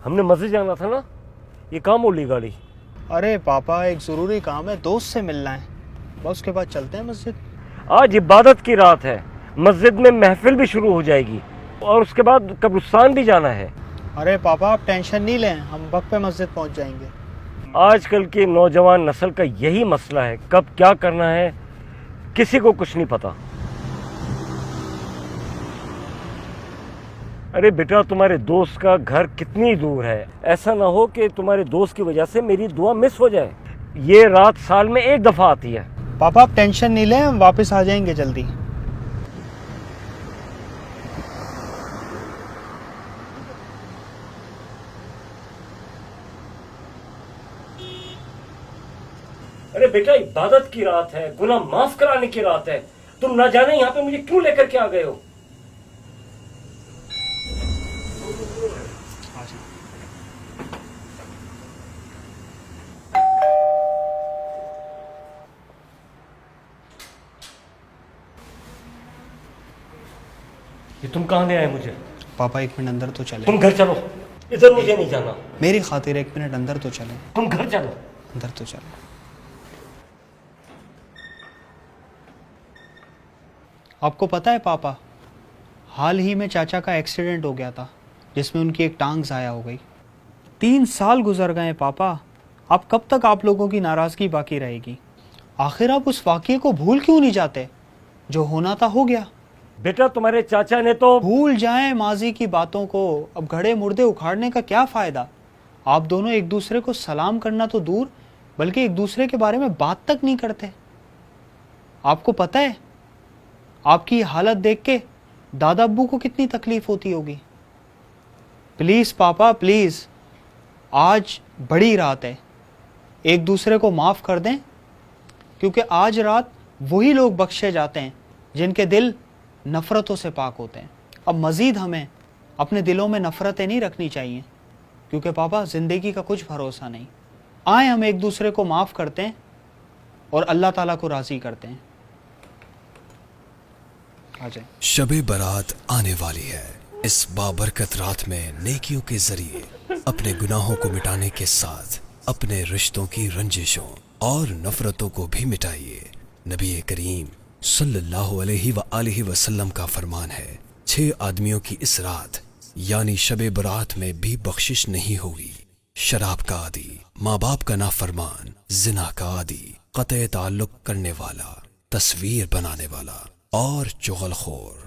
हमने मस्जिद जाना था ना, ये काम बोली गाड़ी। अरे पापा, एक ज़रूरी काम है, दोस्त से मिलना है, बस उसके बाद चलते हैं मस्जिद। आज इबादत की रात है, मस्जिद में महफिल भी शुरू हो जाएगी और उसके बाद कब्रिस्तान भी जाना है। अरे पापा, आप टेंशन नहीं लें, हम वक्त पे मस्जिद पहुंच जाएंगे। आजकल की नौजवान नस्ल का यही मसला है, कब क्या करना है किसी को कुछ नहीं पता। अरे बेटा, तुम्हारे दोस्त का घर कितनी दूर है, ऐसा ना हो कि तुम्हारे दोस्त की वजह से मेरी दुआ मिस हो जाए। ये रात साल में एक दफा आती है। पापा आप टेंशन नहीं लें, हम वापस आ जाएंगे जल्दी। अरे बेटा, इबादत की रात है, गुनाह माफ कराने की रात है, तुम ना जाने यहाँ पे मुझे क्यों लेकर के आ गए हो। ये तुम कहाँ ले आए मुझे? पापा एक मिनट अंदर तो चले। तुम घर चलो, इधर मुझे नहीं जाना। मेरी खातिर एक मिनट अंदर तो चले। तुम घर चलो। अंदर तो चलो। आपको पता है पापा, हाल ही में चाचा का एक्सीडेंट हो गया था जिसमें उनकी एक टांग ज़ाया हो गई। 3 साल गुजर गए पापा, अब कब तक आप लोगों की नाराज़गी बाकी रहेगी? आखिर आप उस वाक़ये को भूल क्यों नहीं जाते? जो होना था हो गया। बेटा, तुम्हारे चाचा ने तो भूल जाएं माजी की बातों को, अब घड़े मुर्दे उखाड़ने का क्या फ़ायदा? आप दोनों एक दूसरे को सलाम करना तो दूर, बल्कि एक दूसरे के बारे में बात तक नहीं करते। आपको पता है आपकी हालत देख के दादा अब्बू को कितनी तकलीफ होती होगी। प्लीज़ पापा प्लीज़, आज बड़ी रात है, एक दूसरे को माफ़ कर दें, क्योंकि आज रात वही लोग बख्शे जाते हैं जिनके दिल नफ़रतों से पाक होते हैं। अब मज़ीद हमें अपने दिलों में नफ़रतें नहीं रखनी चाहिए, क्योंकि पापा ज़िंदगी का कुछ भरोसा नहीं। आए हम एक दूसरे को माफ़ करते हैं और अल्लाह ताला को राज़ी करते हैं। आ जाए। शबे बारात आने वाली है। इस बाबरकत रात में नेकियों के जरिए अपने गुनाहों को मिटाने के साथ अपने रिश्तों की रंजिशों और नफरतों को भी मिटाइए। नबी करीम सल्लल्लाहु अलैहि वसल्लम का फरमान है, 6 आदमियों की इस रात यानी शबे बारात में भी बख्शिश नहीं होगी। शराब का आदी, माँ बाप का नाफरमान, जिना का आदी, कतई ताल्लुक करने वाला, तस्वीर बनाने वाला और चुगलखोर।